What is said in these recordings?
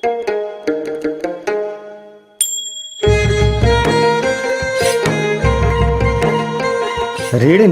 ऋण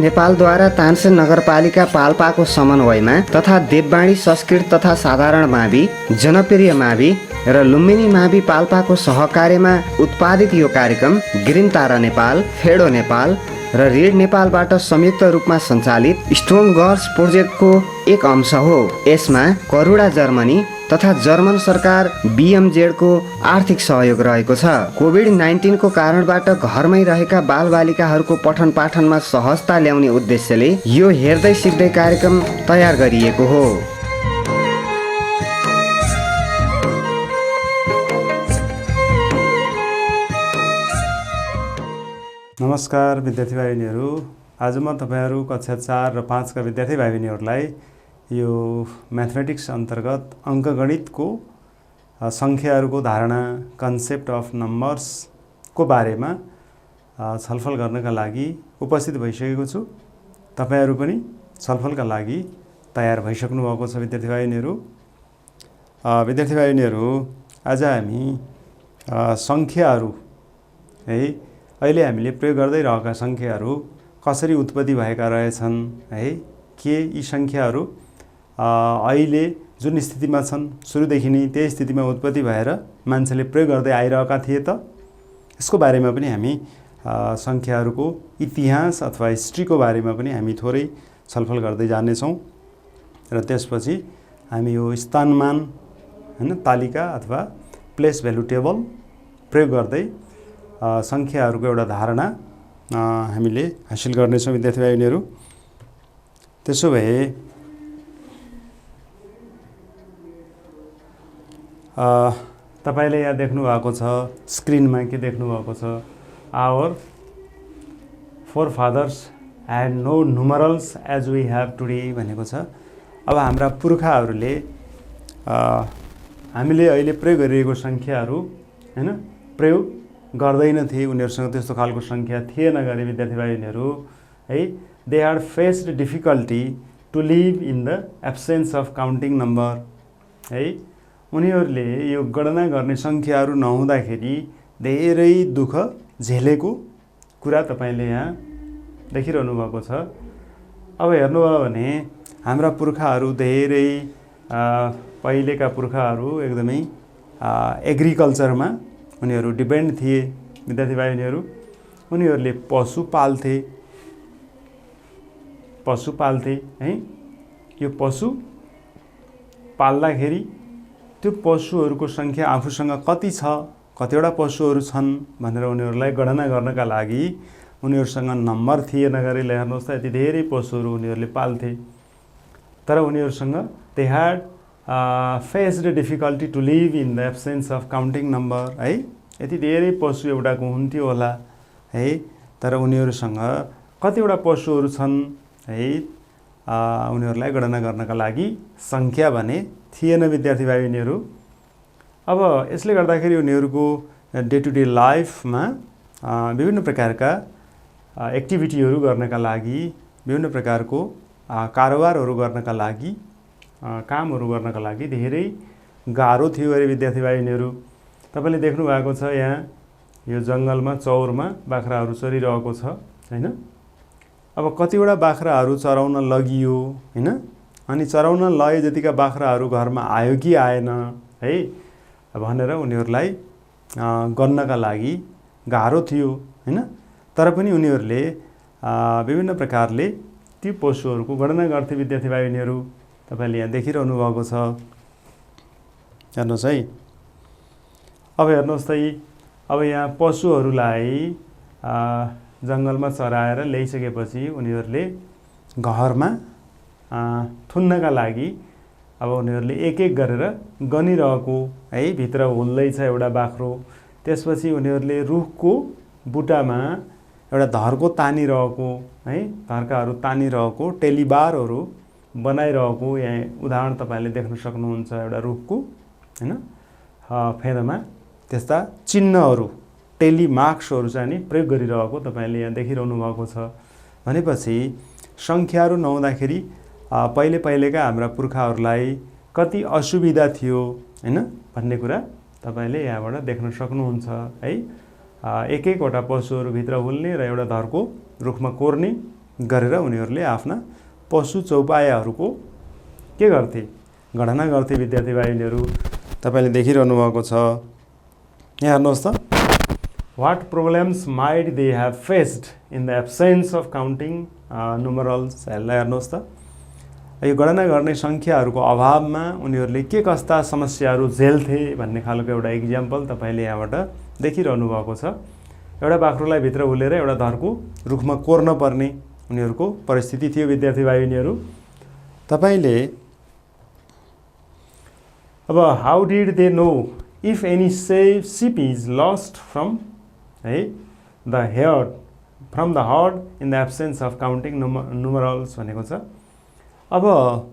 नेपालद्वारा तानसेन नगरपालिका पाल्पाको समन्वयमा तथा देववाणी संस्कृत तथा साधारण मावि, जनप्रिय मावि र लुम्बिनी मावि पाल्पाको सहकार्यमा उत्पादित यो कार्यक्रम ग्रिन तारा नेपाल, फेडो नेपाल र ऋण नेपालबाट संयुक्त रूपमा सञ्चालित स्ट्रङ गर्ल्स प्रोजेक्टको एक अंश हो। यसमा करुणा जर्मनी तथा जर्मन सरकार BMZ को आर्थिक सहयोग रहेको छ। कोभिड-19 को कारणबाट घरमै रहेका बालबालिकाहरूको पठन पाठनमा सहजता ल्याउने उद्देश्यले यो हेर्दै सिक्दै कार्यक्रम तयार गरिएको हो। नमस्कार विद्यार्थी भाइ बहिनीहरू, आज म तपाईहरु कक्षा 4 र 5 का विद्यार्थी भाइ बहिनीहरूलाई यो म्याथमेटिक्स अन्तर्गत अङ्कगणितको संख्याहरूको धारणा, कन्सेप्ट अफ नम्बर्स को बारेमा छलफल गर्नका लागि उपस्थित भइसकेको छु। तपाईहरु पनि छलफलका लागि तयार भइसक्नु भएको छ। विद्यार्थी भाइ बहिनीहरू, आज हामी संख्याहरू है, अहिले हामीले प्रयोग गर्दै रहेका संख्याहरू कसरी उत्पत्ति भएका रहेछन् है, के यी संख्याहरू अहिले जुन स्थितिमा छन् सुरुदेखि नै त्यही स्थितिमा उत्पत्ति भएर मान्छेले प्रयोग गर्दै आइरहेका थिए त, यसको बारेमा पनि हामी संख्याहरूको इतिहास अथवा हिस्ट्रीको बारेमा पनि हामी थोरै छलफल गर्दै जानेछौँ र त्यसपछि हामी यो स्थानमान हैन तालिका अथवा प्लेस भ्यालु टेबल प्रयोग गर्दै संख्याहरूको एउटा धारणा हामीले हासिल गर्नेछौँ। विद्यार्थी भाइ बहिनीहरू, त्यसो भए तपाईले यहाँ देख्नु भएको छ, स्क्रिनमा के देख्नु भएको छ, our forefathers had no numerals as we have today भनेको छ। अब हाम्रा पुर्खाहरूले हामीले अहिले प्रयोग गरिरहेको संख्याहरू हैन प्रयोग गर्दैनथे, उनीहरुसँग त्यस्तो खालको संख्या थिएन गरे। विद्यार्थी भाइ बहिनीहरू है, they had faced difficulty to live in the absence of counting number है। उनीहरूले यो गणना गर्ने संख्याहरू नहुँदाखेरि धेरै दुःख झेलेको कुरा तपाईले यहाँ देखिरहनु भएको छ। अब हेर्नुभयो भने हाम्रा पुर्खाहरू धेरै पहिलेका पुर्खाहरू एकदमै एग्रिकल्चरमा उनीहरू डिपेन्ड थिए। विद्यार्थी भाइ बहिनीहरू, उनीहरूले पशु पाल्थे है। यो पशु पाल्दाखेरि त्यो पशुहरूको संख्या आफूसँग कति छ, कतिवटा पशुहरू छन् भनेर उनीहरूलाई गणना गर्नका लागि उनीहरूसँग नम्बर थिएन गरे। हेर्नुहोस् त, यति धेरै पशुहरू उनीहरूले पाल्थे, तर उनीहरूसँग they had faced difficulty to live in the absence of counting number है। यति धेरै पशु एउटाको हुन्थ्यो होला है, तर उनीहरूसँग कतिवटा पशुहरू छन् है, उनीहरूलाई गणना गर्नका लागि संख्या भने थिएन। विद्यार्थी भाइ बहिनीहरू, अब यसले गर्दाखेरि उनीहरूको डे टु डे लाइफमा विभिन्न प्रकारका एक्टिभिटीहरू गर्नका लागि, विभिन्न प्रकारको कारोबारहरू गर्नका लागि, कामहरू गर्नका लागि धेरै गाह्रो थियो अरे। विद्यार्थी भाइ बहिनीहरू, तपाईले देख्नु भएको छ यहाँ यो जंगलमा चौरमा बाख्राहरू चरिरहेको छ हैन। अब कतिवटा बाख्राहरू चराउन लगियो हैन, अनि चराउन लगे जतिका बाख्राहरू घरमा आयो कि आएन है भनेर उनीहरूलाई गन्नका लागि गाह्रो थियो हैन। तर पनि उनीहरूले विभिन्न प्रकारले ती पशुहरूको गणना गर्थे। विद्यार्थी भाइ बहिनीहरू, तपाईले यहाँ देखिरहनु भएको छ, हेर्नुहोस् है। अब हेर्नुहोस् त, अब यहाँ पशुहरूलाई जङ्गलमा चराएर ल्याइसकेपछि उनीहरूले घरमा थुन्नका लागि अब उनीहरूले एक एक गरेर गनिरहेको है। भित्र हुल्दैछ एउटा बाख्रो, त्यसपछि उनीहरूले रुखको बुटामा एउटा धर्को तानिरहेको है, धर्काहरू तानिरहेको, टेलिबारहरू बनाइरहेको यहाँ उदाहरण तपाईले देख्न सक्नुहुन्छ। एउटा रुखको हैन फेदमा त्यस्ता चिन्हहरू, टेली मार्क्सहरू चाहिँ नि प्रयोग गरिरहेको तपाईले यहाँ देखिरहनु भएको छ। भनेपछि संख्याहरू नहुँदाखेरि पहिलेका हाम्रा पुर्खाहरूलाई कति असुविधा थियो हैन भन्ने कुरा तपाईले यहाँबाट देख्न सक्नुहुन्छ है। एक एकवटा पशुहरू भित्र हुल्ने र एउटा धरको रुखमा कोर्ने गरेर उनीहरूले आफ्ना पशु चौपायाहरूको के गर्थे गणना गर्थे। विद्यार्थी भाइहरू तपाईले देखिरहनु भएको छ। यहाँ हेर्नुहोस् त, What problems might they have faced in the absence of counting numerals? हेर्नुहोस् त, यो गणना गर्ने संख्याहरूको अभावमा उनीहरूले के कस्ता समस्याहरू झेल्थे भन्ने खालको एउटा इक्जाम्पल तपाईले यहाँबाट देखिरहनु भएको छ। एउटा बाख्रोलाई भित्र हुलेर एउटा धरको रुखमा कोर्न पर्ने उनीहरूको परिस्थिति थियो। विद्यार्थी भाइहरू तपाईले अब how did they know if any sheep is lost from the herd in the absence of counting numerals भनेको छ। अब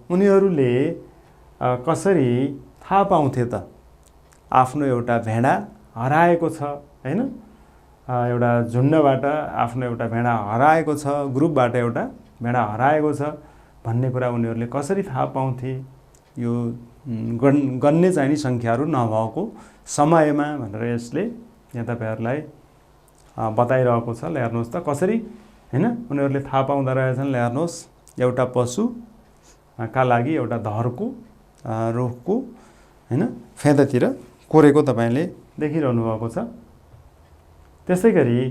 उनीहरूले कसरी थाहा पाउँथे त आफ्नो एउटा भेडा हराएको छ हैन, एउटा झुण्डबाट आफ्नो एउटा भेडा हराएको छ, ग्रुपबाट एउटा भेडा हराएको छ भन्ने कुरा उनीहरूले कसरी थाहा पाउँथे यो गन्ने चाहिने संख्याहरू नभएको समयमा भनेर यसले यहाँ तपाईहरुलाई बताइरहेको छ। ल हेर्नुहोस् त कसरी हैन उनीहरूले थाहा पाउँदा रहेछन्। ल हेर्नुहोस्, एउटा पशु का लागि एउटा धरको रुखको हैन फेदातिर कोरेको तपाईले देखिरहनु भएको छ। त्यसैगरी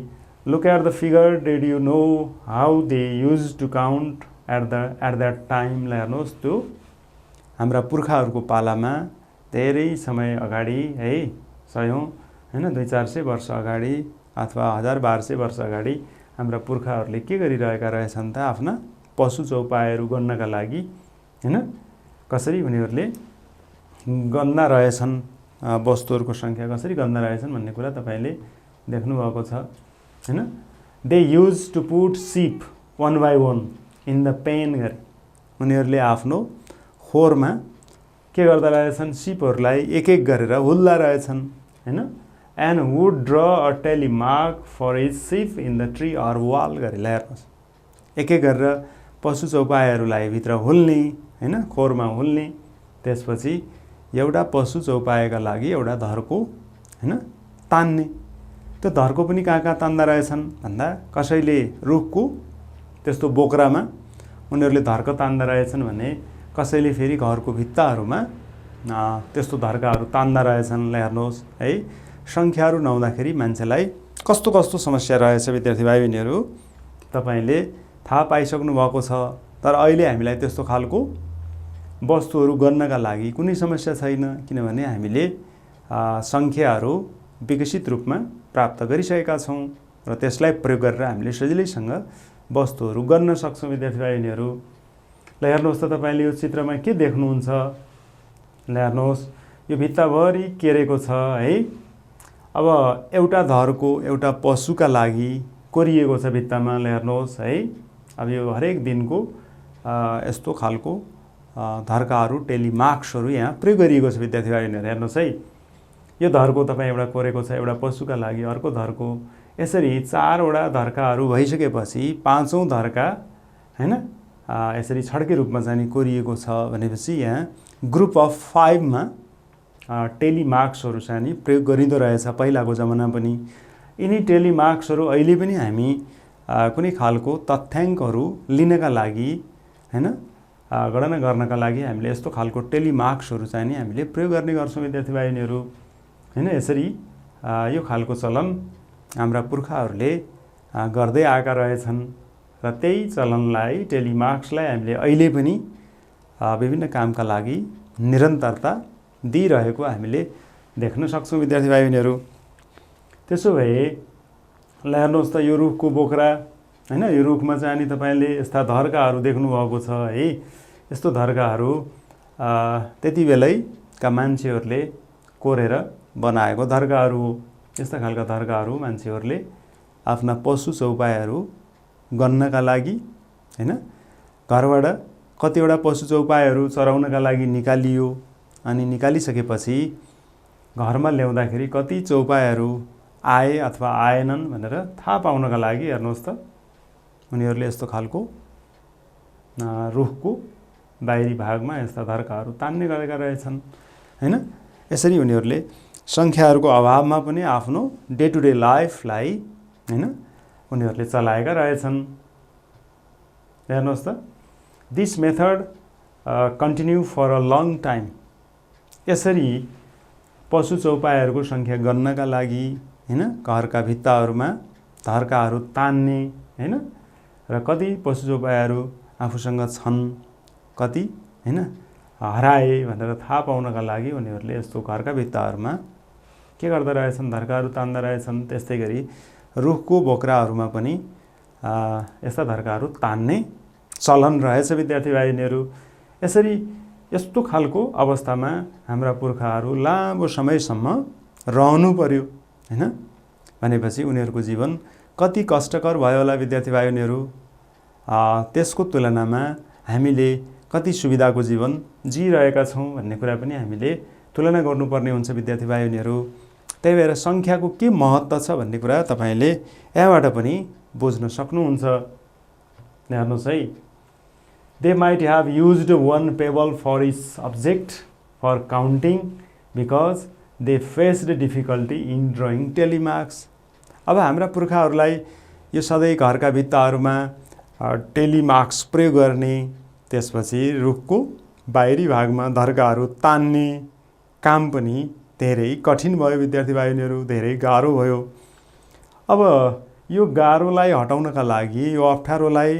look at the figure, did you know how they used to count at that time. ल हेर्नुहोस्, त्यो हाम्रा पुर्खाहरूको पालामा धेरै समय अगाडि है, सयौं हैन 200-400 वर्ष अगाडि अथवा 1000-1200 वर्ष अगाडि हाम्रा पुर्खाहरूले के गरिरहेका रहेछन् त आफ्ना पशु चौपायाहरू गन्नका लागि हैन कसरी उनीहरूले गन्ना रहेछन्, वस्तुहरूको संख्या कसरी गन्ना रहेछन् भन्ने कुरा तपाईले देख्नु भएको छ हैन। They use to put sheep one by one in the pen गरे उनीहरूले आफ्नो खोरमा के गर्दा रहेछन्, सिपहरूलाई एक एक गरेर हुल्दा रहेछन् हैन। And would draw a tally mark for each sheep in the tree or wall गरे। हेर्नुहोस्, एक एक गरेर पशु चौपायाहरूलाई भित्र हुल्ने हैन, खोरमा हुल्ने, त्यसपछि एउटा पशु चौपायाका लागि एउटा धरको हैन तान्ने। त्यो धरको पनि कहाँ तान्दा रहेछन् भन्दा कसैले रुखको त्यस्तो बोक्रामा उनीहरूले धर्क तान्दा रहेछन् भने कसैले फेरि घरको भित्ताहरूमा त्यस्तो धर्काहरू तान्दा रहेछन्। ल हेर्नुहोस् है, संख्याहरू नहुँदाखेरि मान्छेलाई कस्तो कस्तो समस्या रहेछ विद्यार्थी भाइ बहिनीहरू तपाईले थाहा पाइसक्नु भएको छ। तर अहिले हामीलाई त्यस्तो खालको वस्तुहरू गर्नका लागि कुनै समस्या छैन, किनभने हामीले संख्याहरू विकसित रूपमा प्राप्त गरिसकेका छौं र त्यसलाई प्रयोग गरेर हामीले सजिलैसँग वस्तुहरू गर्न सक्छौं। विद्यार्थी भाइ बहिनीहरू ल हेर्नुहोस् त, तपाईले यो चित्रमा के देख्नुहुन्छ। ल हेर्नुहोस्, यो भित्ताभरि केरेको छ है। अब एउटा धरको एउटा पशुका लागि कोरिएको छ भित्तामा। ल हेर्नुहोस् है, अब यो हरेक दिनको यस्तो खालको धर्काहरू टेलीमार्क्सहरू यहाँ प्रयोग गरिएको छ। विद्यार्थी भाइ बहिनीहरू हेर्नुहोस् है, यो धरको तपाईँ एउटा कोरेको छ, एउटा पशुका लागि अर्को धरको, यसरी 4 वटा धर्काहरू भइसकेपछि 5औं धर्का हैन यसरी छड्के रूपमा चाहिँ कोरिएको छ भनेपछि यहाँ ग्रुप अफ 5 मा टेलीमार्क्सहरू चाहिँ प्रयोग गरिँदो रहेछ पहिलाको जमाना पनि। यिनी टेलीमार्क्सहरू अहिले पनि हामी कुनै खालको तथ्याङ्कहरू लिनका लागि हैन गणना गर्नका लागि हामीले यस्तो खालको टेलीमार्क्सहरू चाहिँ हामीले प्रयोग गर्ने गर्छौं विद्यार्थी भाइनीहरू हैन। यसरी यो खालको चलन हाम्रा पुर्खाहरूले गर्दै आएका रहेछन् र त्यही चलनलाई टेलीमार्क्सलाई हामीले अहिले पनि विभिन्न कामका लागि निरन्तरता दिइरहेको हामीले देख्न सक्छौं विद्यार्थी भाइबहिनीहरू। त्यसो भए ल हेर्नुहोस् त, यो रुखको बोक्रा हैन, यो रुखमा चाहिँ अनि तपाईले यस्ता धर्काहरू देख्नु भएको छ है। यस्तो धर्काहरू त्यति बेलैका मान्छेहरूले कोरेर बनाएको धर्काहरू हो। यस्ता खालका धर्काहरू मान्छेहरूले आफ्ना पशु चौपायाहरू गन्नका लागि हैन घरबाट कतिवटा पशु चौपायाहरू चराउनका लागि निकालियो अनि निकालिसकेपछि घरमा ल्याउँदाखेरि कति चौपायाहरू आए अथवा आएनन् भनेर थाहा पाउनका लागि हेर्नुहोस् त उनीहरूले यस्तो खालको रुखको बाहिरी भागमा यस्ता धर्काहरू तान्ने गरेका रहेछन् हैन। यसरी उनीहरूले सङ्ख्याहरूको अभावमा पनि आफ्नो डे टु डे लाइफलाई हैन उनीहरूले चलाएका रहेछन्। हेर्नुहोस् त, this method continue for a long time. यसरी पशु चौपायाहरूको सङ्ख्या गन्नका लागि हैन घरका भित्ताहरूमा धर्काहरू तान्ने हैन र कति पशु चौपायाहरू आफूसँग छन् कति हैन हराए भनेर थाहा पाउनका लागि उनीहरूले यस्तो घरका भित्ताहरूमा के गर्दा रहेछन्, धर्काहरू तान्दा रहेछन्। त्यस्तै गरी रुखको बोक्राहरूमा पनि यस्ता धर्काहरू तान्ने चलन रहेछ विद्यार्थी भाइनीहरू। यसरी यस्तो खालको अवस्थामा हाम्रा पुर्खाहरू लामो समयसम्म रहनु पर्यो हैन। भनेपछि उनीहरूको जीवन कति कष्टकर भयो होला विद्यार्थी भाइनीहरू। त्यसको तुलनामा हामीले कति सुविधाको जीवन जिइरहेका छौँ भन्ने कुरा पनि हामीले तुलना गर्नुपर्ने हुन्छ विद्यार्थी भाइनीहरू। त्यही भएर सङ्ख्याको के महत्त्व छ भन्ने कुरा तपाईले यहाँबाट पनि बुझ्न सक्नुहुन्छ। हेर्नुहोस् है, they might have used one pebble for its object for counting because they faced difficulty in drawing telemarks। अब हाम्रा पुर्खाहरूलाई यो सधैँ घरका भित्ताहरूमा टेलिमार्क्स प्रयोग गर्ने, त्यसपछि रुखको बाहिरी भागमा धर्काहरू तान्ने काम पनि धेरै कठिन भयो विद्यार्थी भाइनीहरू, धेरै गाह्रो भयो। अब यो गाह्रोलाई हटाउनका लागि, यो अप्ठ्यारोलाई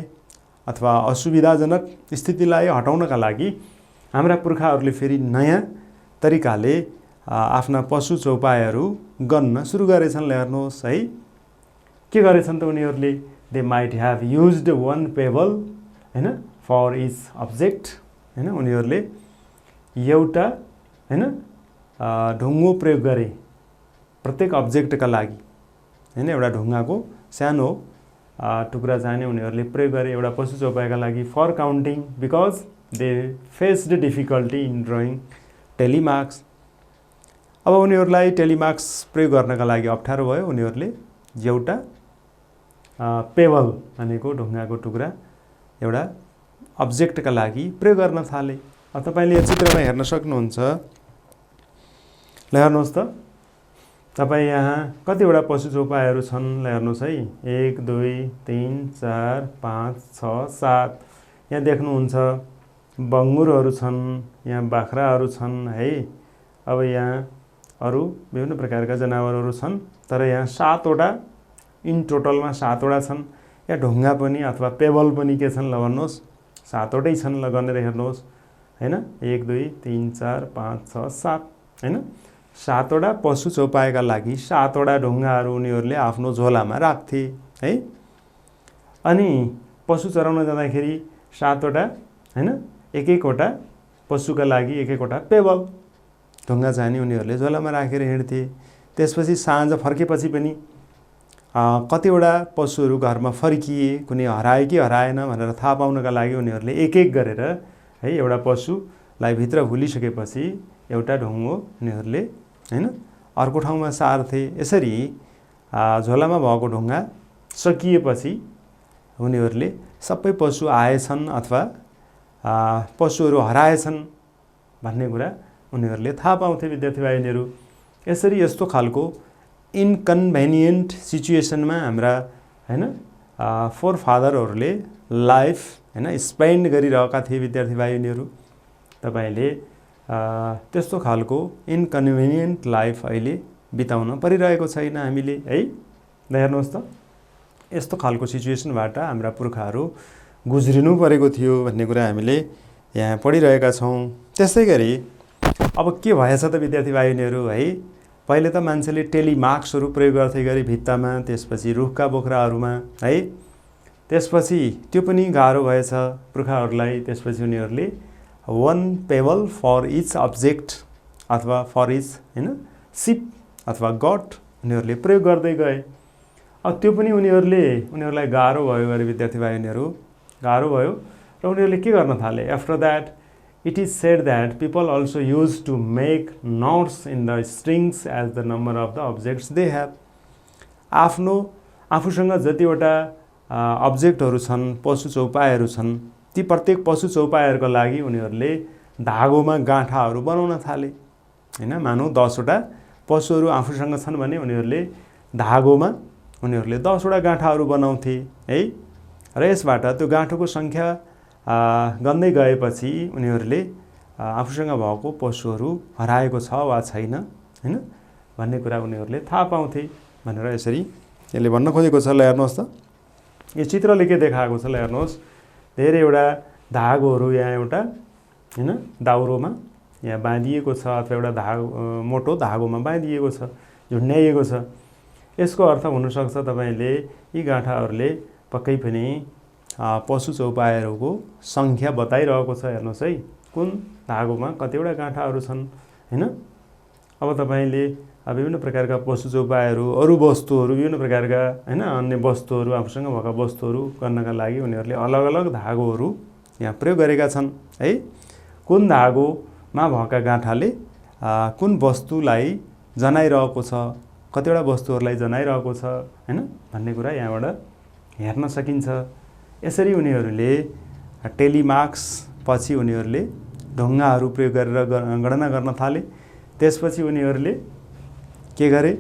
अथवा असुविधाजनक स्थितिलाई हटाउनका लागि हाम्रा पुर्खाहरूले फेरि नयाँ तरिकाले आफ्ना पशु चौपायाहरू गन्न सुरु गरेछन्। हेर्नुहोस् है, के गरेछन् त उनीहरूले, they might have used one payable हैन फर इच अब्जेक्ट हैन। उनीहरूले एउटा हैन ढुङ्गो प्रयोग गरे प्रत्येक अब्जेक्टका लागि हैन। एउटा ढुङ्गाको सानो टुक्रा चाहिने उनीहरूले प्रयोग गरे एउटा पशु चौपायाका लागि for counting because they faced difficulty in drawing tally marks. अब उनीहरूलाई टेलिमार्क्स प्रयोग गर्नका लागि अप्ठ्यारो भयो। उनीहरूले एउटा पेबल भनेको ढुङ्गाको टुक्रा एउटा अब्जेक्टका लागि प्रयोग गर्न थाले। अब तपाईँले यो चित्रमा हेर्न सक्नुहुन्छ। ल हेर्नुहोस् त, तपाईँ यहाँ कतिवटा पशु चौपायाहरू छन्। ल हेर्नुहोस् है, 1 2 3 4 5 6 7 यहाँ देख्नुहुन्छ बङ्गुरहरू छन्, यहाँ बाख्राहरू छन् है। अब यहाँ अरू विभिन्न प्रकारका जनावरहरू छन्, तर यहाँ 7वटा इन टोटलमा 7वटा छन्। यहाँ ढुङ्गा पनि अथवा पेबल पनि के छन् ल भन्नुहोस्, 7वटै छन्। ल गरेर हेर्नुहोस् हैन, 1 2 3 4 5 6 7 हैन। 7वटा पशु चौपायाका लागि 7वटा ढुङ्गाहरू उनीहरूले आफ्नो झोलामा राख्थे है। अनि पशु चराउन जाँदाखेरि 7वटा हैन एक एकवटा पशुका लागि एक एकवटा पेबल ढुङ्गा चाहिने उनीहरूले झोलामा राखेर हिँड्थे। त्यसपछि साँझ फर्केपछि पनि कतिवटा पशुहरू घरमा फर्किए, कुनै हराए कि हराएन भनेर थाहा पाउनका लागि उनीहरूले एक एक गरेर है एउटा पशुलाई भित्र भुलिसकेपछि एउटा ढुङ्गो उनीहरूले हैन अर्को ठाउँमा सार्थे। यसरी झोलामा भएको ढुङ्गा सकिएपछि उनीहरूले सबै पशु आएछन् अथवा पशुहरू हराएछन् भन्ने कुरा उनीहरूले थाहा पाउँथे विद्यार्थी भाइनीहरू। यसरी यस्तो खालको इन्कन्भेनियन्ट सिचुएसनमा हाम्रा हैन फोर फादरहरूले लाइफ हैन स्पेन्ड गरिरहेका थिए विद्यार्थी भाइनीहरू। तपाईले त्यस्तो खालको इन्कन्भेनियन्ट लाइफ अहिले बिताउन परिरहेको छैन हामीले है। हेर्नुहोस् त, यस्तो खालको सिचुएसनबाट हाम्रा पुर्खाहरू गुज्रिनु परेको थियो भन्ने कुरा हामीले यहाँ पढिरहेका छौँ। त्यस्तै गरी अब के भएछ त विद्यार्थी भाइनीहरू है, पहिले त मान्छेले टेलिमार्क्सहरू प्रयोग गर्थे गरी भित्तामा, त्यसपछि रुखका बोक्राहरूमा है। त्यसपछि त्यो पनि गाह्रो भएछ पुर्खाहरूलाई। त्यसपछि उनीहरूले वन पेबल फर इच अब्जेक्ट अथवा फर इच हैन सिप अथवा गट उनीहरूले प्रयोग गर्दै गए। अब त्यो पनि उनीहरूलाई गाह्रो भयो गरे विद्यार्थी भाइनीहरू, गाह्रो भयो र उनीहरूले के गर्न थाले। After that it is said that people also used to make knots in the strings as the number of the objects they have। आफूसँग जतिवटा अब्जेक्टहरू छन्, पशु चौपायाहरू छन् ती प्रत्येक पशु चौपायाहरूको लागि उनीहरूले धागोमा गाँठाहरू बनाउन थाले हैन। मानौ 10 वटा पशुहरू आफूसँग छन् भने उनीहरूले धागोमा उनीहरूले 10 वटा गाँठाहरू बनाउँथे है। र यसबाट त्यो गाँठोको सङ्ख्या गन्दै गएपछि उनीहरूले आफूसँग भएको पशुहरू हराएको छ वा छैन हैन भन्ने कुरा उनीहरूले थाहा पाउँथे भनेर यसरी यसले भन्न खोजेको छ। ल हेर्नुहोस् त, यो चित्रले के देखाएको छ ल हेर्नुहोस्। धेरैवटा धागोहरू यहाँ एउटा हैन दाउरोमा यहाँ बाँधिएको छ अथवा एउटा मोटो धागोमा बाँधिएको छ, झुन्ड्याइएको छ। यसको अर्थ हुनसक्छ तपाईँले यी गाँठाहरूले पक्कै पनि पशु चौपायाहरूको सङ्ख्या बताइरहेको छ। हेर्नुहोस् है, कुन धागोमा कतिवटा गाँठाहरू छन् हैन। अब तपाईँले विभिन्न प्रकारका पशु चौपायाहरू, अरू वस्तुहरू, विभिन्न प्रकारका हैन अन्य वस्तुहरू, आफूसँग भएका वस्तुहरू गर्नका लागि उनीहरूले अलग अलग धागोहरू यहाँ प्रयोग गरेका छन् है। कुन धागोमा भएका गाँठाले कुन वस्तुलाई जनाइरहेको छ, कतिवटा वस्तुहरूलाई जनाइरहेको छ हैन भन्ने कुरा यहाँबाट हेर्न सकिन्छ। यसरी उनीहरूले टेलिमार्क्स पछि उनीहरूले ढुङ्गाहरू प्रयोग गरेर गणना गर्न थाले। त्यसपछि उनीहरूले के गरे,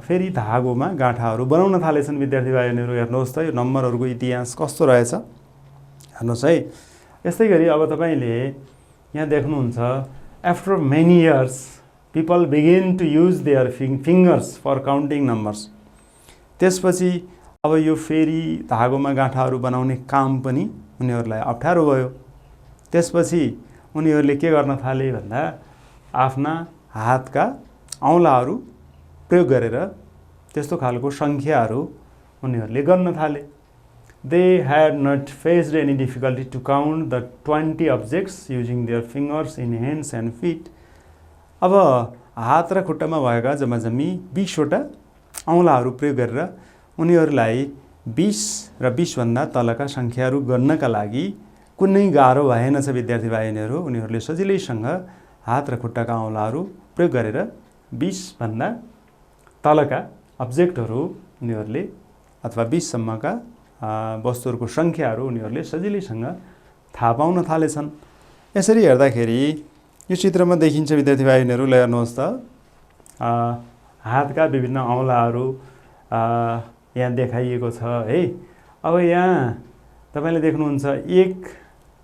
फेरि धागोमा गाँठाहरू बनाउन थालेछन्। विद्यार्थी भाइहरू हेर्नुहोस् त, यो नम्बरहरूको इतिहास कस्तो रहेछ हेर्नुहोस् है। यस्तै गरी अब तपाईँले यहाँ देख्नुहुन्छ, after many years people begin to use their fingers for counting numbers. त्यसपछि अब यो फेरि धागोमा गाँठाहरू बनाउने काम पनि उनीहरूलाई अप्ठ्यारो भयो। त्यसपछि उनीहरूले के गर्न थाले भन्दा आफ्ना हातका औँलाहरू प्रयोग गरेर त्यस्तो खालको सङ्ख्याहरू उनीहरूले गर्न थाले। They had not faced any difficulty to count the 20 objects using their fingers in hands and feet. अब हात र खुट्टामा भएका जम्माजम्मी 20 वटा औँलाहरू प्रयोग गरेर उनीहरूलाई 20 र 20 भन्दा तलका सङ्ख्याहरू गर्नका लागि कुनै गाह्रो भएन छ। विद्यार्थी भाइहरू उनीहरूले सजिलैसँग हात र खुट्टाका औँलाहरू प्रयोग गरेर 20 भन्दा तलका अब्जेक्टहरू उनीहरूले अथवा 20 सम्मका वस्तुहरूको सङ्ख्याहरू उनीहरूले सजिलैसँग थाहा पाउन थालेछन्। यसरी हेर्दाखेरि यो चित्रमा देखिन्छ विद्यार्थी भाइहरू, ल हेर्नुहोस् त, हातका विभिन्न औँलाहरू यहाँ देखाइएको छ है। अब यहाँ तपाईँले देख्नुहुन्छ 1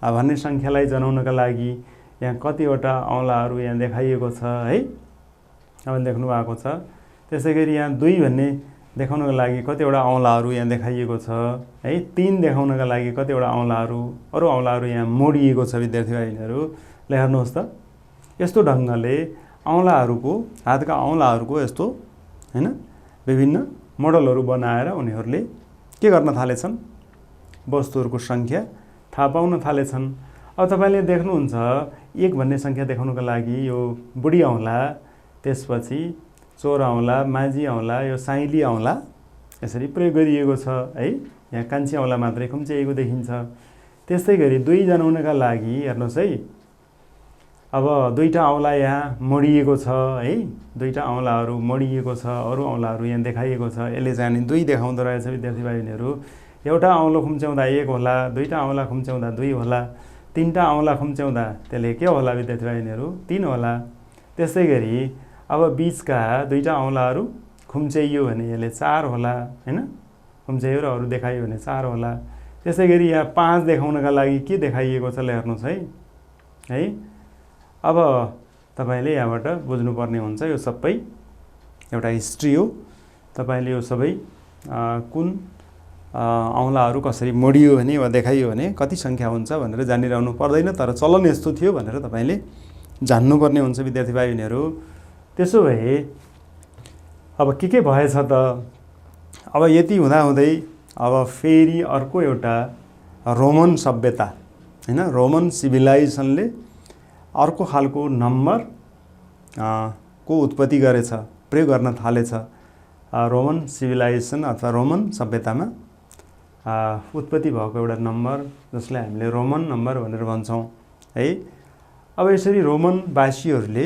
भन्ने सङ्ख्यालाई जनाउनका लागि यहाँ कतिवटा औँलाहरू यहाँ देखाइएको छ है, अब देख्नु भएको छ। त्यसै गरी यहाँ 2 भन्ने देखाउनका लागि कतिवटा औँलाहरू यहाँ देखाइएको छ है। 3 देखाउनका लागि कतिवटा औँलाहरू, अरू औँलाहरू यहाँ मोडिएको छ। विद्यार्थी भाइहरू ल हेर्नुहोस् त, यस्तो ढङ्गले औँलाहरूको, हातका औँलाहरूको यस्तो हैन विभिन्न मोडलहरू बनाएर उनीहरूले के गर्न थालेछन्, वस्तुहरूको सङ्ख्या थाहा पाउन थालेछन्। अब तपाईँले देख्नुहुन्छ 1 भन्ने सङ्ख्या देखाउनका लागि यो बुढी औँला, त्यसपछि चोर औँला, माझी औँला, यो साइली औँला यसरी प्रयोग गरिएको छ है। यहाँ कान्छी औँला मात्रै खुम्च्याइएको देखिन्छ। त्यस्तै गरी 2 जनाउनका लागि हेर्नुहोस् है, अब 2टा औँला यहाँ मोडिएको छ है, 2टा औँलाहरू मोडिएको छ, अरू औँलाहरू यहाँ देखाइएको छ। यसले चाहिँ 2 देखाउँदो रहेछ। विद्यार्थी भाइहरू एउटा औँलो खुम्च्याउँदा 1 होला, 2टा औँला खुम्च्याउँदा 2 होला, 3टा औँला खुम्च्याउँदा त्यसले के होला विद्यार्थी भाइहरू 3 होला। त्यस्तै गरी अब बीचका 2टा औँलाहरू खुम्च्याइयो भने यसले 4 होला हैन, खुम्च्याइयो र अरू देखाइयो भने 4 होला। त्यसै गरी यहाँ 5 देखाउनका लागि के देखाइएको छ ल हेर्नुहोस् है। अब तपाईँले यहाँबाट बुझ्नुपर्ने हुन्छ, यो सबै एउटा हिस्ट्री हो। तपाईँले यो सबै कुन औँलाहरू कसरी मोडियो भने वा देखाइयो भने कति सङ्ख्या हुन्छ भनेर जानिरहनु पर्दैन, तर चलन यस्तो थियो भनेर तपाईँले जान्नुपर्ने हुन्छ विद्यार्थी भाइहरू। त्यसो भए अब के भएछ त, अब यति हुँदाहुँदै अब फेरि अर्को एउटा रोमन सभ्यता हैन, रोमन सिभिलाइजेसनले अर्को खालको नम्बर को उत्पत्ति गरेछ, प्रयोग गर्न थालेछ। रोमन सिभिलाइजेसन अथवा रोमन सभ्यतामा उत्पत्ति भएको एउटा नम्बर जसलाई हामीले रोमन नम्बर भनेर भन्छौँ है। अब यसरी रोमनवासीहरूले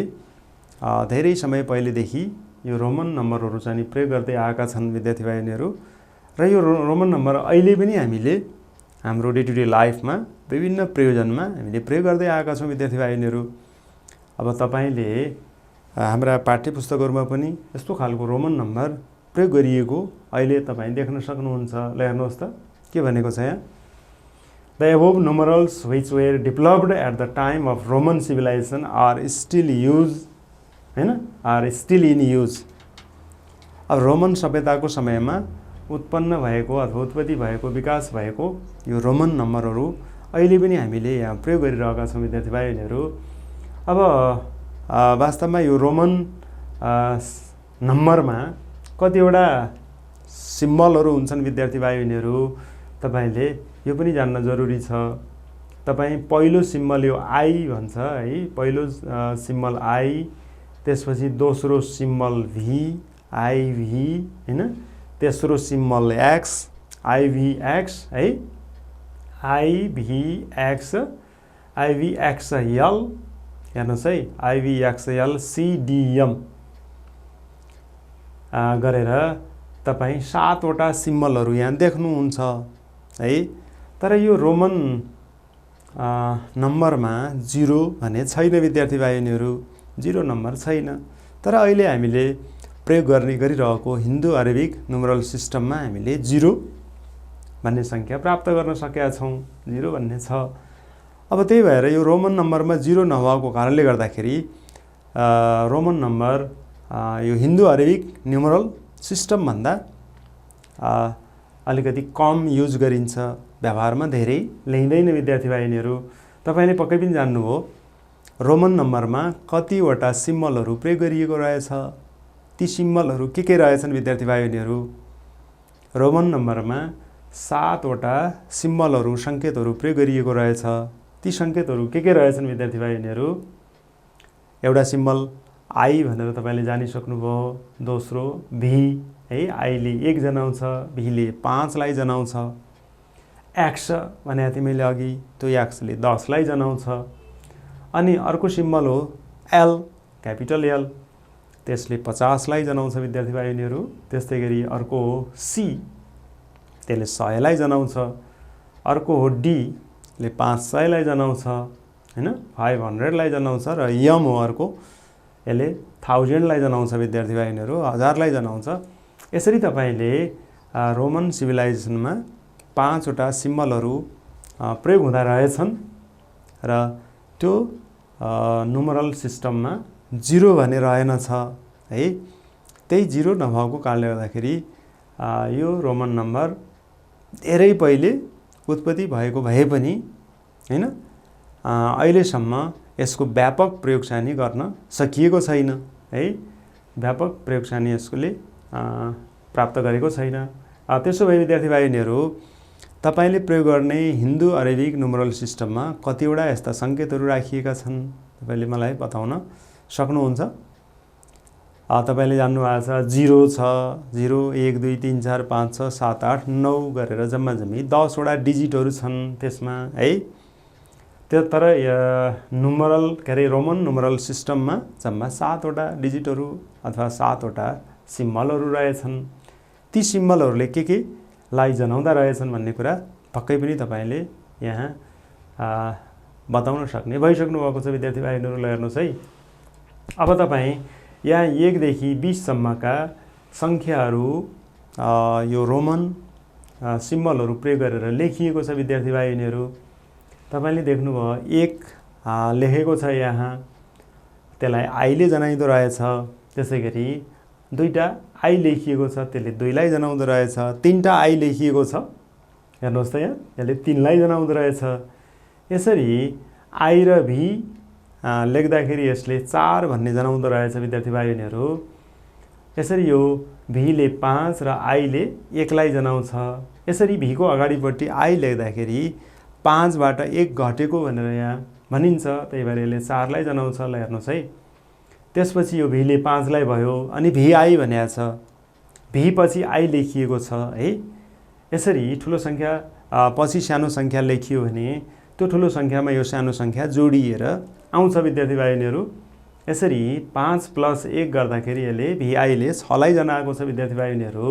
धेरै समय पहिलेदेखि यो रोमन नम्बरहरू चाहिँ प्रयोग गर्दै आएका छन् विद्यार्थी भाइहरू। र यो रोमन नम्बर अहिले पनि हामीले हाम्रो डे टु डे लाइफमा विभिन्न प्रयोजनमा हामीले प्रयोग गर्दै आएका छौँ विद्यार्थी भाइ बहिनीहरू। अब तपाईँले हाम्रा पाठ्यपुस्तकहरूमा पनि यस्तो खालको रोमन नम्बर प्रयोग गरिएको अहिले तपाईँ देख्न सक्नुहुन्छ। ल हेर्नुहोस् त के भनेको छ यहाँ, the above numerals which were developed at the time of Roman civilisation are still use, हैन, आर स्टिल इन युज। अब रोमन सभ्यताको समयमा उत्पन्न भएको अथवा उत्पत्ति भएको विकास भएको यो रोमन नम्बरहरू अहिले पनि हामीले यहाँ प्रयोग गरिरहेका छौँ विद्यार्थी भाइ बहिनीहरू। अब वास्तवमा यो रोमन नम्बरमा कतिवटा सिम्बलहरू हुन्छन् विद्यार्थी भाइ बहिनीहरू, तपाईँले यो पनि जान्न जरुरी छ। तपाईँ पहिलो सिम्बल यो आई भन्छ है, पहिलो सिम्बल आई, त्यसपछि दोस्रो सिम्बल भी, आइभी, हैन, तेस्रो सिम्बल एक्स, आइभीएक्स है, आइभीएक्स, आइभीएक्सएल, हेर्नुहोस् है, आइभीएक्सएल सिडिएम गरेर तपाईँ 7 वटा सिम्बलहरू यहाँ देख्नुहुन्छ है। तर यो रोमन नम्बरमा 0 भन्ने छैन विद्यार्थी भाइ बहिनीहरू, 0 नम्बर छैन। तर अहिले हामीले प्रयोग गरिरहेको हिन्दू अरेबिक न्युमरल सिस्टममा हामीले 0 भन्ने सङ्ख्या प्राप्त गर्न सकेका छौँ, 0 भन्ने छ। अब त्यही भएर यो रोमन नम्बरमा 0 नभएको कारणले गर्दाखेरि रोमन नम्बर यो हिन्दू अरेबिक न्युमरल सिस्टमभन्दा अलिकति कम युज गरिन्छ, व्यवहारमा धेरै ल्याइँदैन विद्यार्थी भाइ बहिनीहरू। तपाईँले पक्कै पनि जान्नुभयो रोमन नम्बरमा कतिवटा सिम्बलहरू प्रयोग गरिएको रहेछ। ती सिम्बलहरू के रहेछन् विद्यार्थी भाइ बहिनीहरू? रोमन नम्बरमा 7 वटा सिम्बलहरू, सङ्केतहरू प्रयोग गरिएको रहेछ। ती सङ्केतहरू के रहेछन् विद्यार्थी भाइ बहिनीहरू? एउटा सिम्बल आई भनेर तपाईँले जानिसक्नुभयो, दोस्रो भी है, आईले 1 जनाउँछ, भीले 5 लाई जनाउँछ। एक्स भने तिमीले अघि, त्यो एक्सले 10 लाई जनाउँछ। अनि अर्को सिम्बल हो एल, क्यापिटल एल, त्यसले 50 लाई जनाउँछ विद्यार्थी भाइ बहिनीहरू। त्यस्तै गरी अर्को हो सी, त्यसले 100 लाई जनाउँछ। अर्को हो डी, ले 500 लाई जनाउँछ, हैन, 500 लाई जनाउँछ। र यम हो अर्को, यसले 1000 लाई जनाउँछ विद्यार्थी भाइ बहिनीहरू, 1000 लाई जनाउँछ। यसरी तपाईँले रोमन सिभिलाइजेसनमा 5 वटा सिम्बलहरू प्रयोग हुँदा रहेछन् र त्यो नुमरल सिस्टममा 0 भने रहेनछ है। त्यही 0 नभएको कारणले गर्दाखेरि यो रोमन नम्बर धेरै पहिले उत्पत्ति भएको भए पनि हैन, अहिलेसम्म यसको व्यापक प्रयोगसानी गर्न सकिएको छैन है, व्यापक प्रयोगसानी यसले प्राप्त गरेको छैन। त्यसो भए विद्यार्थी भाइ बहिनीहरू, तपाईले प्रयोग गर्ने हिन्दू अरेबिक न्युमरल सिस्टममा कतिवटा यस्ता सङ्केतहरू राखिएका छन् तपाईले मलाई बताउन सक्नुहुन्छ? तपाईले जान्नुभएको छ 0 छ, 0 1 2 3 4 5 6 7 8 9 गरेर जम्मा जम्मी 10 वटा डिजिटहरू छन् त्यसमा है। त्यो तर नुमरल के अरे रोमन नुमरल सिस्टममा जम्मा 7 वटा डिजिटहरू अथवा 7 वटा सिम्बलहरू रहेछन्। ती सिम्बलहरूले के लाई जनाउँदा रहेछन् भन्ने कुरा पक्कै पनि तपाईले यहाँ बताउन सक्ने भइसक्नु भएको छ विद्यार्थी भाइहरुले। हेर्नुस् है, अब तपाईँ यहाँ 1 देखि 20 सम्मका सङ्ख्याहरू यो रोमन सिम्बलहरू प्रयोग गरेर लेखिएको छ विद्यार्थी भाइहरु। तपाईले देख्नुभयो 1 लेखेको छ यहाँ, त्यसलाई आईले जनाइदो रहेछ। त्यसैगरी 2टा आई लेखिएको छ, त्यसले 2 लाई जनाउँदो रहेछ। 3टा आई लेखिएको छ, हेर्नुहोस् त यहाँ, यसले 3 लाई जनाउँदो रहेछ। यसरी आई र भी लेख्दाखेरि यसले 4 भन्ने जनाउँदो रहेछ विद्यार्थी भाइहरु। यसरी यो भीले 5 र आईले 1 लाई जनाउँछ। यसरी भीको अगाडिपट्टि आई लेख्दाखेरि 5 बाट 1 घटेको भनेर यहाँ भनिन्छ, त्यही भएर यसले 4 लाई जनाउँछ। ल हेर्नुहोस् है, त्यसपछि यो भीले 5 लाई भयो अनि भी आई भनेको छ, भी पछि आई लेखिएको छ है। यसरी ठुलो संख्या पछि सानो संख्या लेखियो भने त्यो ठुलो संख्यामा यो सानो संख्या जोडिएर आउँछ विद्यार्थी भाइहरु। यसरी 5 + 1 गर्दाखेरि यसले भी आई ले 6 लाई जनाएको छ विद्यार्थी भाइहरु।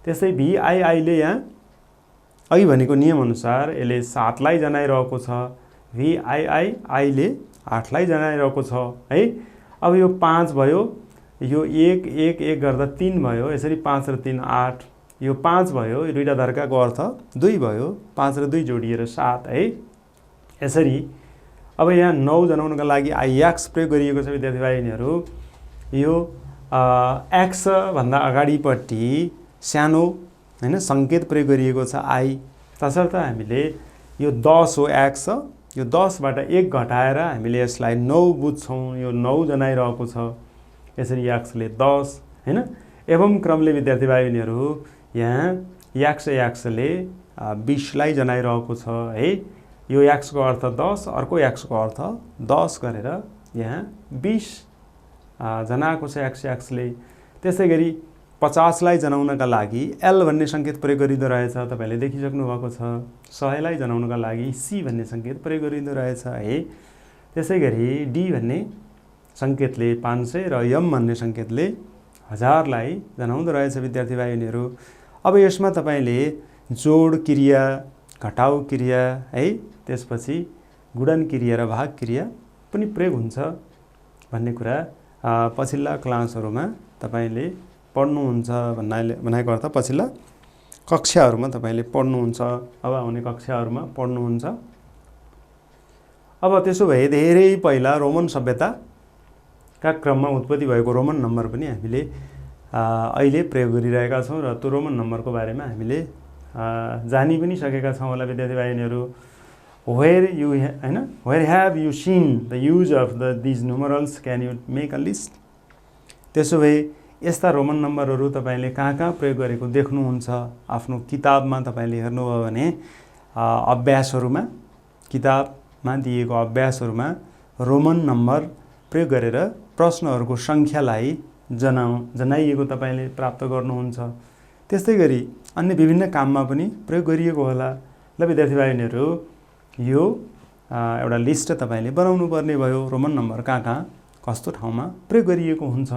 त्यसै भी आई ले यहाँ अघि भनेको नियमअनुसार यसले 7 लाई जनाइरहेको छ, VII आईले 8 लाई जनाइरहेको छ है। अब यो 5 भयो, यो 1 1 1 गर्दा 3 भयो, यसरी 5 र 3 8, यो 5 भयो, यो दुईटा धर्काको अर्थ 2 भयो, 5 र 2 जोडिएर 7 है। यसरी अब यहाँ 9 जनाउनका लागि IX प्रयोग गरिएको छ विद्यार्थी भाइ बहिनीहरू। यो X भन्दा अगाडिपट्टि सानो हैन संकेत प्रयोग गरिएको छ I, तसर्थ हामीले यो 10 हो X, यो 10 बाट 1 घटाएर हामीले यसलाई 9 बुझ्छौं, यो 9 जनाइरहेको छ। यसरी X ले 10 हैन। एवं क्रमले विद्यार्थी भाइ बहिनीहरू यहाँ X ले 20 लाई जनाइरहेको छ है। यो X को अर्थ 10, अर्को X को अर्थ 10 गरेर यहाँ 20 जनाएको छ X ले। त्यसै गरी 50 लाई जनाउनका लागि L भन्ने संकेत प्रयोग गरिँदो रहेछ, तपाईले देखिसक्नु भएको छ। 100 लाई जनाउनका लागि C भन्ने संकेत प्रयोग गरिँदो रहेछ है। त्यसै गरी D भन्ने संकेतले 500 र M भन्ने संकेतले 1000 लाई जनाउँदो रहेछ विद्यार्थी भाइ बहिनीहरू। अब यसमा तपाईले जोड क्रिया, घटाउ क्रिया है, त्यसपछि गुणन क्रिया र भाग क्रिया पनि प्रयोग हुन्छ भन्ने कुरा पछिल्ला क्लासहरुमा तपाईले पढ्नुहुन्छ भन्नाको अर्थ पछिल्ला कक्षाहरुमा तपाईले पढ्नुहुन्छ, अब आउने कक्षाहरुमा पढ्नुहुन्छ। अब त्यसो भए धेरै पहिला रोमन सभ्यताका क्रममा उत्पत्ति भएको रोमन नम्बर पनि हामीले अहिले प्रयोग गरिरहेका छौं र त्यो रोमन नम्बरको बारेमा हामीले जानि पनि सकेका छौं होला विद्यार्थी भाइहरुहरू। Where have you seen the use of these numerals? Can you make a list? त्यसो भए यस्ता रोमन नम्बरहरू तपाईले कहाँ प्रयोग गरेको देख्नुहुन्छ आफ्नो किताबमा तपाईले हेर्नुभयो भने अभ्यासहरुमा, किताबमा दिएको अभ्यासहरुमा रोमन नम्बर प्रयोग गरेर प्रश्नहरुको संख्यालाई जनाइएको तपाईले प्राप्त गर्नुहुन्छ। त्यस्तै गरी अन्य विभिन्न काममा पनि प्रयोग गरिएको होला। ल विद्यार्थी भाइहरुहरू, यो एउटा लिस्ट तपाईले बनाउनु पर्ने भयो रोमन नम्बर कहाँ कस्तो ठाउँमा प्रयोग गरिएको हुन्छ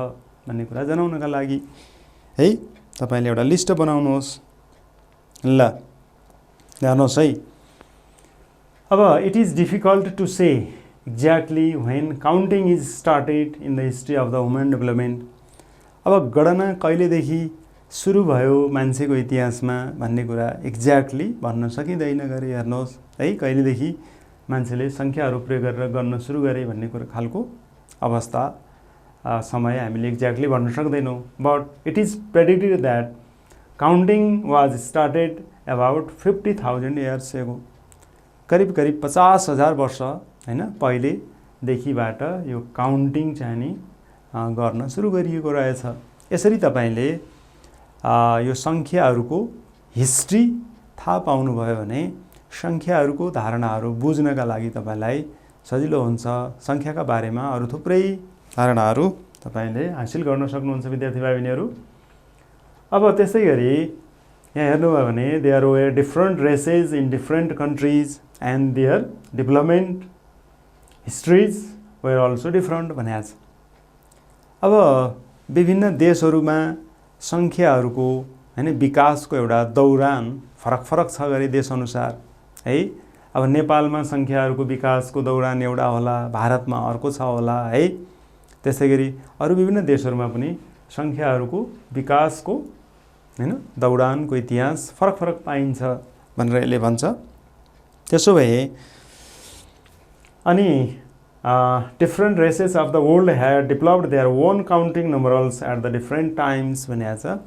भन्ने कुरा जनाउनका लागि है। तपाईले एउटा लिस्ट बनाउनुहोस्। ल हेर्नुहोस् है। अब it is difficult to say exactly when counting is started in the history of the human development. अब गणना कहिलेदेखि सुरु भयो मान्छेको इतिहासमा भन्ने कुरा एक्ज्याक्टली भन्न सकिँदैन। गरी हेर्नुहोस् है, कहिलेदेखि मान्छेले संख्याहरू प्रयोग गरेर गर्न सुरु गरे भन्ने कुरा खालको अवस्था समय हामीले एक्ज्याक्टली भन्न सक्दैनौं। But it is predicted that counting was started about 50,000 years ago. करिब 50,000 वर्ष हैन पहिले देखिबाट यो काउन्टिङ चाहिँ नि गर्न सुरु गरिएको रहेछ। यसरी तपाईले यो संख्याहरूको हिस्ट्री थाहा पाउनु भयो भने संख्याहरूको धारणाहरू बुझ्नका लागि तपाईलाई सजिलो हुन्छ। संख्याका बारेमा अरु थुप्रै धारणाहरू तपाईले हासिल गर्न सक्नुहुन्छ विद्यार्थी भाइ बहिनीहरू। अब त्यसै गरी यहाँ हेर्नुभयो भने there were different races in different countries and their development histories were also different भनेको छ। अब विभिन्न देशहरूमा संख्याहरूको हैन विकासको एउटा दौरान फरक छ गरी देश अनुसार है। अब नेपालमा संख्याहरूको विकासको दौरान एउटा होला, भारतमा अर्को छ होला है। त्यसै गरी अरु विभिन्न देशहरूमा पनि संख्याहरूको विकासको हैन दौरानको इतिहास फरक पाइन्छ भनेर यसले भन्छ। त्यसो भए अनि different races of the world had developed their own counting numerals at the different times भनेको छ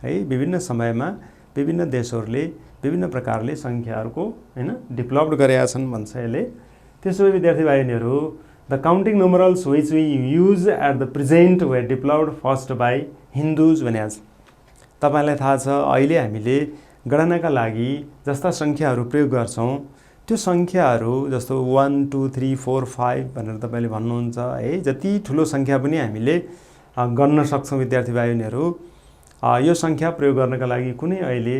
है। विभिन्न समयमा विभिन्न देशहरूले विभिन्न प्रकारले संख्याहरूको हैन डेभलप गरेका छन् भन्छ यसले। त्यसो भए विद्यार्थी भाइहरुहरू, the counting numerals which we use at the present were developed first by Hindus भनेको छ। तपाईलाई थाहा छ अहिले हामीले गणनाका लागि जस्ता संख्याहरू प्रयोग गर्छौं त्यो संख्याहरू जस्तो 1 2 3 4 5 भनेर तपाईले भन्नुहुन्छ है। जति ठूलो संख्या पनि हामीले गन्न सक्छौं विद्यार्थी भाइहरुहरू। यो संख्या प्रयोग गर्नका लागि कुनै अहिले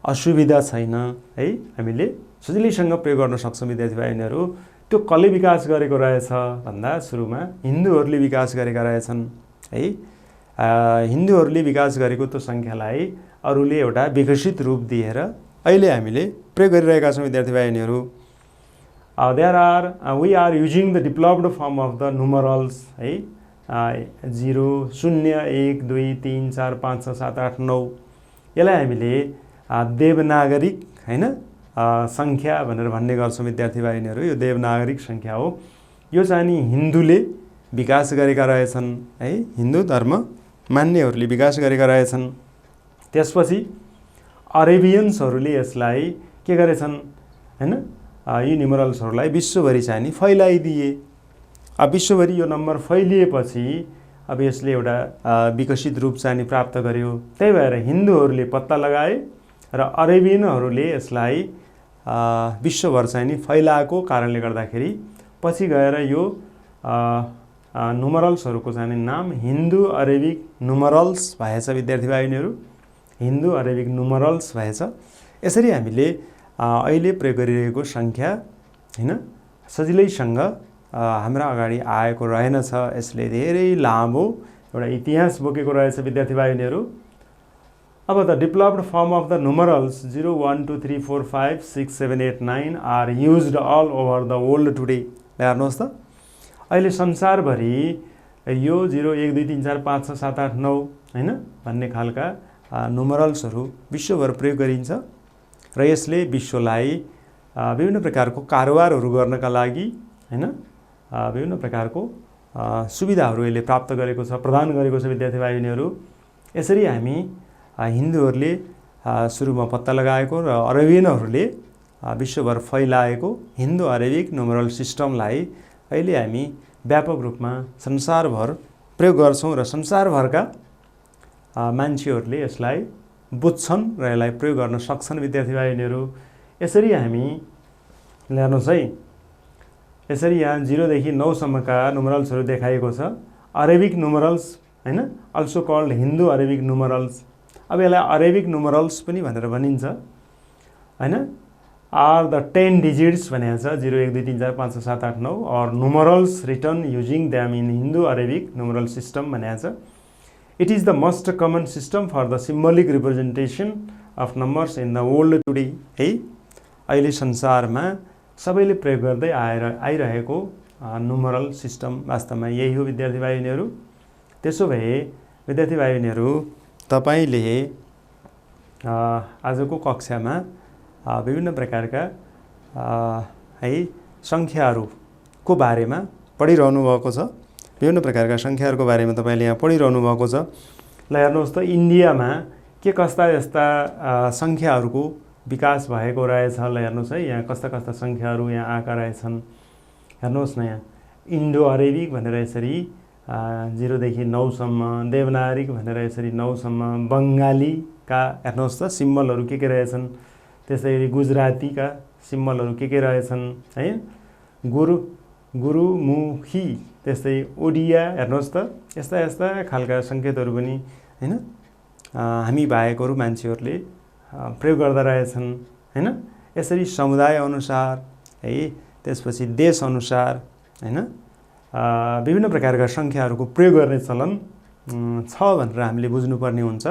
असुविधा छैन है। हामीले सजिलैसँग प्रयोग गर्न सक्छौं विद्यार्थी भाइहरुहरू। त्यो कसले विकास गरेको रहेछ भन्दा सुरुमा हिन्दूहरूले विकास गरेका रहेछन् है। हिन्दूहरूले विकास गरेको त्यो संख्यालाई अरूले एउटा विकसित रूप दिएर अहिले हामीले प्रयोग गरिरहेका छौँ विद्यार्थी भाइ बहिनीहरू। We are using the developed form of the numerals है, 0 0 1 2 3 4 5 6 7 8 9 यसलाई हामीले देवनागरिक हैन सङ्ख्या भनेर भन्ने गर्छौँ विद्यार्थी भाइ बहिनीहरू। यो देवनागरिक सङ्ख्या हो। यो चाहिँ नि हिन्दूले विकास गरेका रहेछन् है, हिन्दू धर्म मान्नेहरूले विकास गरेका रहेछन्। त्यसपछि अरेबियन्सहरूले यसलाई के गरेछन् हैन, यी न्युमरल्सहरूलाई विश्वभरि चाहिँ नि फैलाइदिए। अब विश्वभरि यो नम्बर फैलिएपछि अब यसले एउटा विकसित रूप चाहिँ नि प्राप्त गर्यो। त्यही भएर हिन्दूहरूले पत्ता लगाए र अरेबियनहरूले यसलाई विश्वभर चाहिँ नि फैलाएको कारणले गर्दाखेरि पछि गएर यो नुमरल्सहरूको चाहिँ नि नाम हिन्दू अरेबिक नुमरल्स भएछ विद्यार्थी भाइ बहिनीहरू, हिन्दू अरेबिक नुमरल्स भएछ। यसरी हामीले अहिले प्रयोग गरिरहेको सङ्ख्या हैन सजिलैसँग हाम्रा अगाडि आएको रहेनछ। यसले धेरै लामो एउटा इतिहास बोकेको रहेछ विद्यार्थी भाइ बहिनीहरू। अब the developed form of the numerals 0 1 2 3 4 5 6 7 8 9 are used all over the world today. हेर्नुहोस् त अहिले संसारभरि यो 0 1 2 3 4 5 6 7 8 9 हैन भन्ने खालका नुमरल्सहरू विश्वभर प्रयोग गरिन्छ र यसले विश्वलाई विभिन्न प्रकारको कारोबारहरू गर्नका लागि हैन विभिन्न प्रकारको सुविधाहरू यसले प्राप्त गरेको छ, प्रदान गरेको छ विद्यार्थी भाइ बहिनीहरू। यसरी हामी हिन्दूहरूले सुरुमा पत्ता लगाएको र अरेबियनहरूले विश्वभर फैलाएको हिन्दू अरेबिक नुमरल सिस्टमलाई अहिले हामी व्यापक रूपमा संसारभर प्रयोग गर्छौँ र संसारभरका मान्छेहरूले यसलाई बुझ्छन् र यसलाई प्रयोग गर्न सक्छन् विद्यार्थी भाइ बहिनीहरू। यसरी हामी हेर्नुहोस् है, यसरी यहाँ 0 देखि 9 सम्मका नुमरल्सहरू देखाइएको छ। अरेबिक नुमरल्स हैन अल्सो कल्ड हिन्दू अरेबिक नुमरल्स। अब यसलाई अरेबिक नुमरल्स पनि भनेर भनिन्छ हैन। आर द 10 डिजिट्स भनेको छ 0 1 2 3 4 5 6 7 8 9 और numerals return using them in Hindu Arabic numeral system भनेको छ। It is the most common system for the symbolic representation of numbers in the world today है। अहिले संसारमा सबैले प्रयोग गर्दै आइरहेको नुमरल सिस्टम वास्तवमा यही हो विद्यार्थी भाइ बहिनीहरू। त्यसो भए विद्यार्थी भाइ बहिनीहरू तपाईले आजको कक्षामा विभिन्न प्रकारका है सङ्ख्याहरूको बारेमा पढिरहनु भएको छ। विभिन्न प्रकारका सङ्ख्याहरूको बारेमा तपाईले यहाँ पढिरहनु भएको छ। ल हेर्नुहोस् त इन्डियामा के कस्ता यस्ता सङ्ख्याहरूको विकास भएको रहेछ। ल हेर्नुहोस् है, यहाँ कस्ता कस्ता सङ्ख्याहरू यहाँ आएका रहेछन्। हेर्नुहोस् न यहाँ इन्डो अरेबिक भनेर यसरी 0 देखि 9 सम्म, देवनागरिक भनेर यसरी 9 सम्म, बङ्गालीका हेर्नुहोस् त सिम्बलहरू के रहेछन्। त्यसैगरी गुजरातीका सिम्बलहरू के रहेछन् है, गुरुमुखी, त्यस्तै ओडिया हेर्नुहोस् त यस्ता यस्ता खालका सङ्केतहरू पनि हैन हामी बाहेकहरू मान्छेहरूले प्रयोग गर्दा रहेछन् हैन। यसरी समुदाय अनुसार है, त्यसपछि देश अनुसार हैन विभिन्न प्रकारका सङ्ख्याहरूको प्रयोग गर्ने चलन छ भनेर हामीले बुझ्नुपर्ने हुन्छ।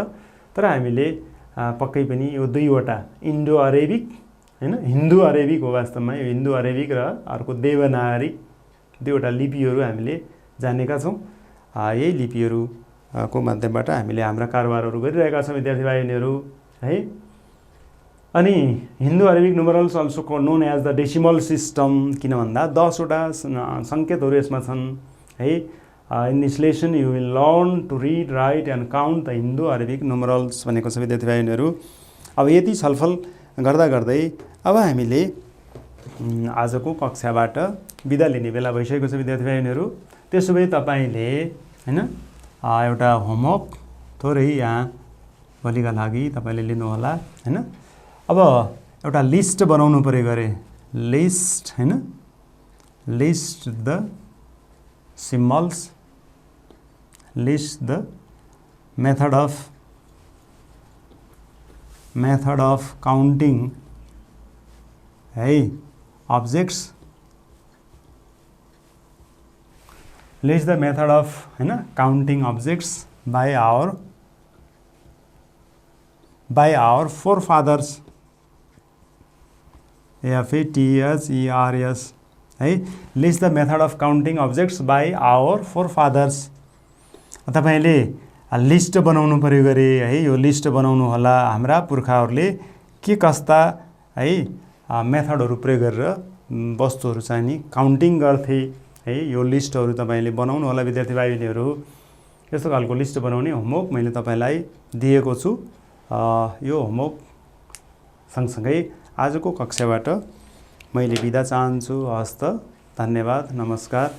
तर हामीले पक्कै पनि यो दुईवटा इन्डो अरेबिक हैन हिन्दू अरेबिक हो वास्तवमा, यो हिन्दू अरेबिक र अर्को देवनागरिक दुईवटा लिपिहरू हामीले जानेका छौँ। यही लिपिहरूको माध्यमबाट हामीले हाम्रा कारोबारहरू गरिरहेका छौँ विद्यार्थी भाइ बहिनीहरू है। अनि Hindu Arabic numerals also known as the decimal system, किन भन्दा 10 वटा सङ्केतहरू यसमा छन् है। In this lesson you will learn to read write and count the Hindu Arabic numerals भनेको छ विद्यार्थी भाइ बहिनीहरू। अब यति छलफल गर्दा गर्दै अब हामीले आजको कक्षाबाट बिदा लिने बेला भइसकेको छ विद्यार्थी भाइ बहिनीहरू। त्यसो भए तपाईले हैन एउटा होमवर्क थोरै यहाँ भोलिका लागि तपाईले लिनु होला हैन। अब एउटा लिस्ट बनाउनु पर्यो गरे, लिस्ट हैन, list the symbols, list the method of counting है objects, list the method of हैन counting objects by our forefathers FATHERS है। List the method of counting objects by our forefathers. तपाईँले list बनाउनु पऱ्यो गरे है। यो लिस्ट बनाउनु होला हाम्रा पुर्खाहरूले के कस्ता है मेथडहरू प्रयोग गरेर वस्तुहरू चाहिँ नि काउन्टिङ गर्थे है। यो लिस्टहरू तपाईँले बनाउनु होला विद्यार्थी भाइ बहिनीहरू। यस्तो खालको लिस्ट बनाउने होमवर्क मैले तपाईँलाई दिएको छु। यो होमवर्क सँगसँगै आजको कक्षाबाट मैले बिदा चाहन्छु। हस्त, धन्यवाद, नमस्कार।